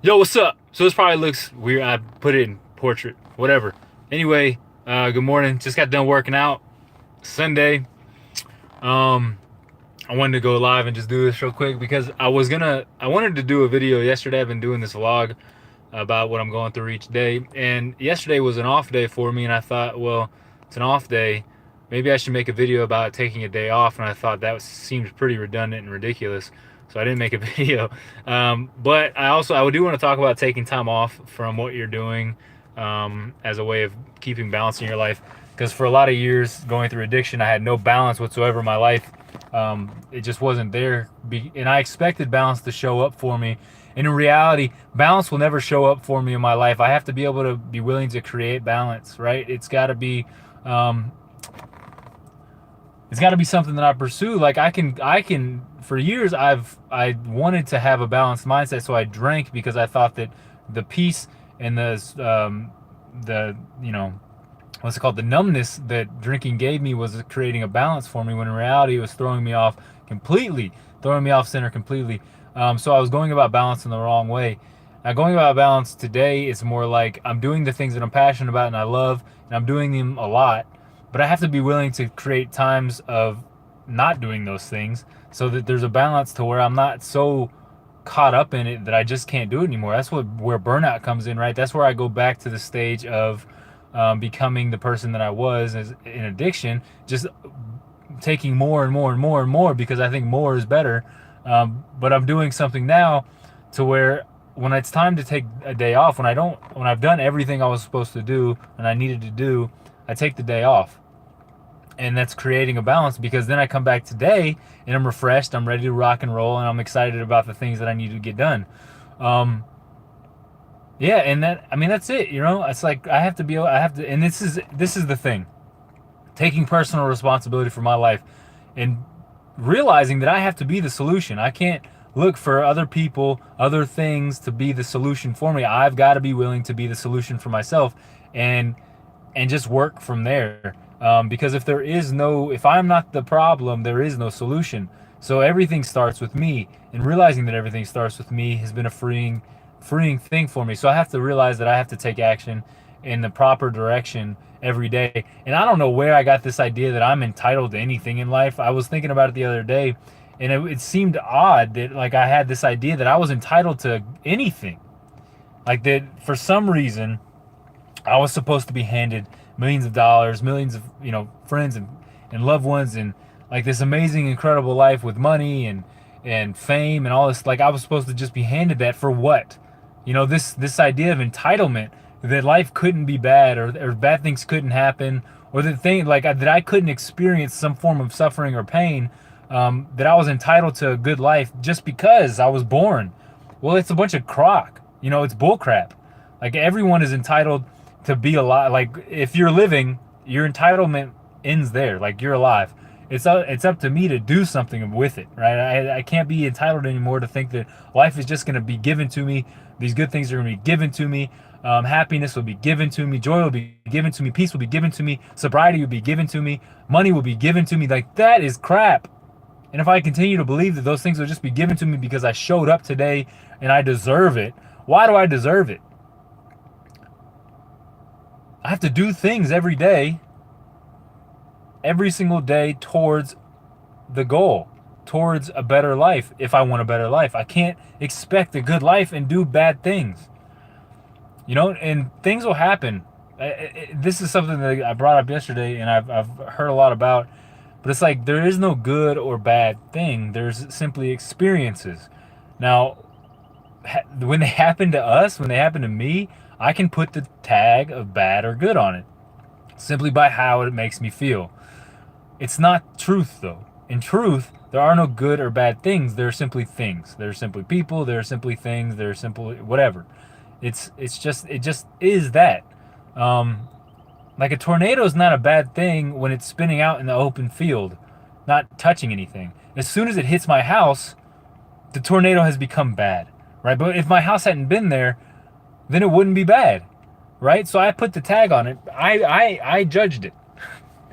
Yo, what's up? So this probably looks weird. I put it in portrait, whatever. Anyway, good morning. Just got done working out. Sunday. Um, I wanted to go live and just do this real quick because I wanted to do a video yesterday. I've been doing this vlog about what I'm going through each day, and yesterday was an off day for me, and I thought, well, it's an off day. Maybe I should make a video about taking a day off, and I thought seemed pretty redundant and ridiculous, so I didn't make a video. But I do want to talk about taking time off from what you're doing as a way of keeping balance in your life. Because for a lot of years going through addiction, I had no balance whatsoever in my life. It just wasn't there, and I expected balance to show up for me. And in reality, balance will never show up for me in my life. I have to be able to be willing to create balance, right? Um, it's got to be something that I pursue. Like I can. For years, I wanted to have a balanced mindset, so I drank because I thought that the peace and the what's it called, the numbness that drinking gave me was creating a balance for me. When in reality, it was throwing me off completely, throwing me off center completely. So I was going about balance in the wrong way. Now, going about balance today is more like I'm doing the things that I'm passionate about and I love, and I'm doing them a lot, but I have to be willing to create times of not doing those things so that there's a balance to where I'm not so caught up in it that I just can't do it anymore. That's where burnout comes in, right? That's where I go back to the stage of becoming the person that I was in addiction, just taking more and more and more and more because I think more is better. But I'm doing something now to where when it's time to take a day off, when I've done everything I was supposed to do and I needed to do, I take the day off. And that's creating a balance because then I come back today and I'm refreshed, I'm ready to rock and roll, and I'm excited about the things that I need to get done. Um, yeah, and that's it. It's like and this is the thing, taking personal responsibility for my life and realizing that I have to be the solution. I can't look for other people, other things to be the solution for me. I've got to be willing to be the solution for myself, and just work from there. Because if I'm not the problem, there is no solution. So everything starts with me, and realizing that everything starts with me has been a freeing thing for me. So I have to realize that I have to take action in the proper direction every day. And I don't know where I got this idea that I'm entitled to anything in life. I was thinking about it the other day, and it seemed odd that like I had this idea that I was entitled to anything. Like that for some reason I was supposed to be handed millions of dollars, millions of friends and loved ones, and like this amazing, incredible life with money and fame and all this. Like I was supposed to just be handed that for what? This idea of entitlement, that life couldn't be bad, or bad things couldn't happen, or that I couldn't experience some form of suffering or pain. That I was entitled to a good life just because I was born. Well, it's a bunch of crock. It's bullcrap. Like everyone is entitled to be alive. Like if you're living, your entitlement ends there. Like you're alive. It's up to me to do something with it, right? I can't be entitled anymore to think that life is just going to be given to me. These good things are going to be given to me. Happiness will be given to me. Joy will be given to me. Peace will be given to me. Sobriety will be given to me. Money will be given to me. Like that is crap. And if I continue to believe that those things will just be given to me because I showed up today and I deserve it, why do I deserve it? I have to do things every single day towards the goal, towards a better life. If I want a better life, I can't expect a good life and do bad things. And things will happen. This is something that I brought up yesterday and I've heard a lot about, but it's like there is no good or bad thing. There's simply experiences. Now, when they happen to us, when they happen to me, I can put the tag of bad or good on it simply by how it makes me feel. It's not truth, though. In truth, there are no good or bad things. There are simply things. There are simply people. There are simply things. There are simply whatever. It just is that. Like a tornado is not a bad thing when it's spinning out in the open field, not touching anything. As soon as it hits my house, the tornado has become bad, right? But if my house hadn't been there, then it wouldn't be bad, right? So I put the tag on it. I judged it.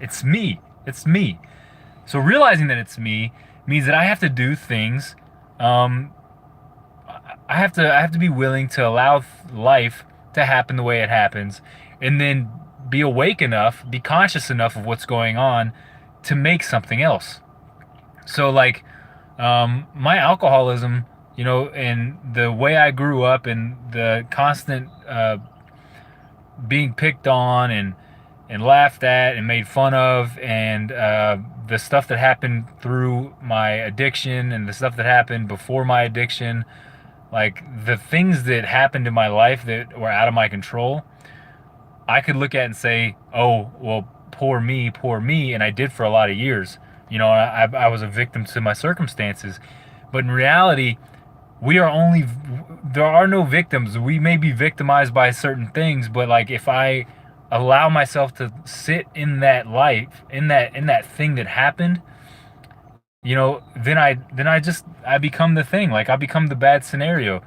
It's me. It's me. So realizing that it's me means that I have to do things. I I have to be willing to allow life to happen the way it happens, and then be awake enough, be conscious enough of what's going on to make something else. So like my alcoholism, and the way I grew up and the constant being picked on and laughed at and made fun of, and the stuff that happened through my addiction and the stuff that happened before my addiction, like the things that happened in my life that were out of my control, I could look at and say, oh, well, poor me, and I did for a lot of years. I was a victim to my circumstances. But in reality, we are only, there are no victims. We may be victimized by certain things, but like if I allow myself to sit in that life, in that thing that happened, then I become the thing. Like I become the bad scenario.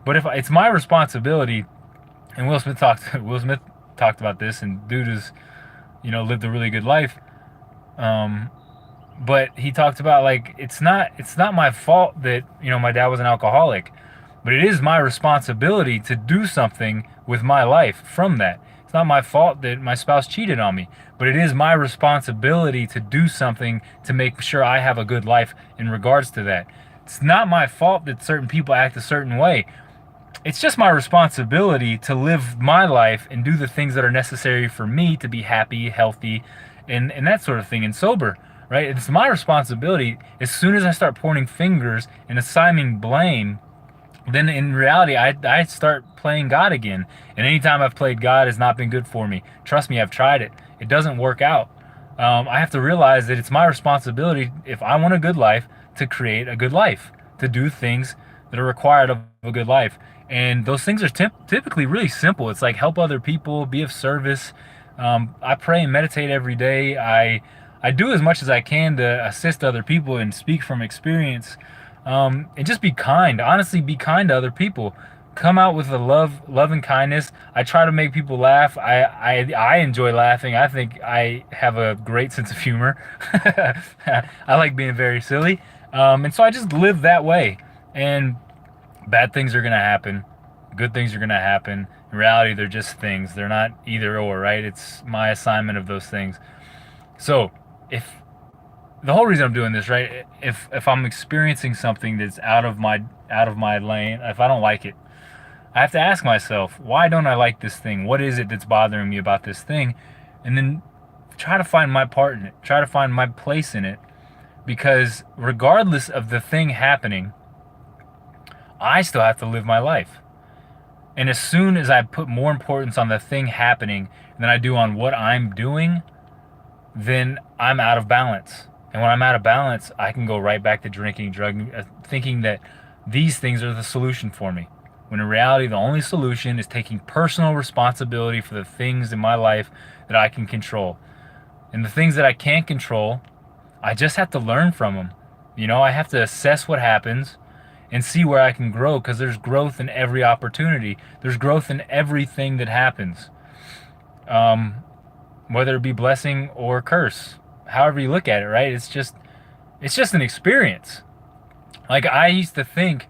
But if it's my responsibility, and Will Smith talked about this, and dude has lived a really good life. Um, but he talked about like it's not my fault that my dad was an alcoholic, but it is my responsibility to do something with my life from that. It's not my fault that my spouse cheated on me, but it is my responsibility to do something to make sure I have a good life in regards to that. It's not my fault that certain people act a certain way. It's just my responsibility to live my life and do the things that are necessary for me to be happy, healthy, and that sort of thing, and sober, right? It's my responsibility. As soon as I start pointing fingers and assigning blame, then in reality, I start playing God again. And anytime I've played God has not been good for me. Trust me, I've tried it. It doesn't work out. I have to realize that it's my responsibility, if I want a good life, to create a good life, to do things that are required of a good life. And those things are typically really simple. It's like help other people, be of service. I pray and meditate every day. I do as much as I can to assist other people and speak from experience, and just be kind. Honestly, be kind to other people. Come out with a love and kindness. I try to make people laugh. I enjoy laughing. I think I have a great sense of humor. I like being very silly, and so I just live that way. And bad things are gonna happen. Good things are gonna happen. In reality, they're just things. They're not either or, right? It's my assignment of those things. So, if the whole reason I'm doing this, right? If I'm experiencing something that's out of my lane, if I don't like it, I have to ask myself, why don't I like this thing? What is it that's bothering me about this thing? And then try to find my part in it. Try to find my place in it, because regardless of the thing happening, I still have to live my life. And as soon as I put more importance on the thing happening than I do on what I'm doing, then I'm out of balance. And when I'm out of balance, I can go right back to drinking, drug, thinking that these things are the solution for me. When in reality, the only solution is taking personal responsibility for the things in my life that I can control. And the things that I can't control, I just have to learn from them. I have to assess what happens and see where I can grow, because there's growth in every opportunity. There's growth in everything that happens. Um, Whether it be blessing or curse, however you look at it, right? It's just an experience. Like I used to think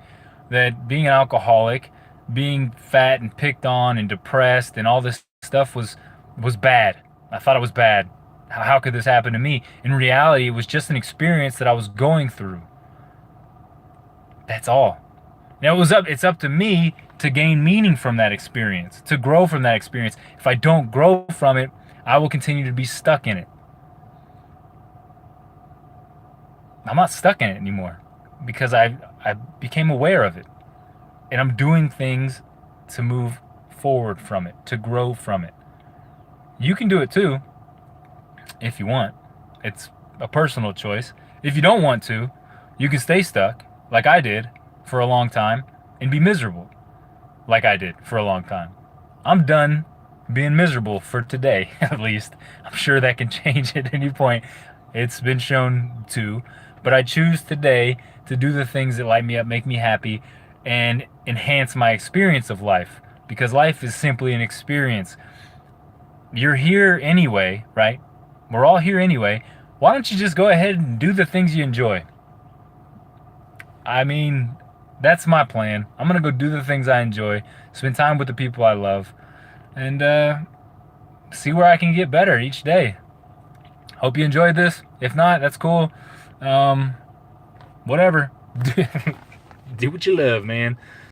that being an alcoholic, being fat and picked on and depressed and all this stuff was bad. I thought it was bad. How could this happen to me? In reality, it was just an experience that I was going through. That's all. Now it's up to me to gain meaning from that experience, to grow from that experience. If I don't grow from it, I will continue to be stuck in it. I'm not stuck in it anymore because I became aware of it, and I'm doing things to move forward from it, to grow from it. You can do it too if you want. It's a personal choice. If you don't want to, you can stay stuck like I did for a long time and be miserable like I did for a long time. I'm done being miserable for today, at least. I'm sure that can change at any point. It's been shown to. But I choose today to do the things that light me up, make me happy, and enhance my experience of life. Because life is simply an experience. You're here anyway, right? We're all here anyway. Why don't you just go ahead and do the things you enjoy? I mean, That's my plan. I'm gonna go do the things I enjoy, spend time with the people I love, and see where I can get better each day. Hope you enjoyed this. If not, that's cool. Um, whatever. Do what you love, man.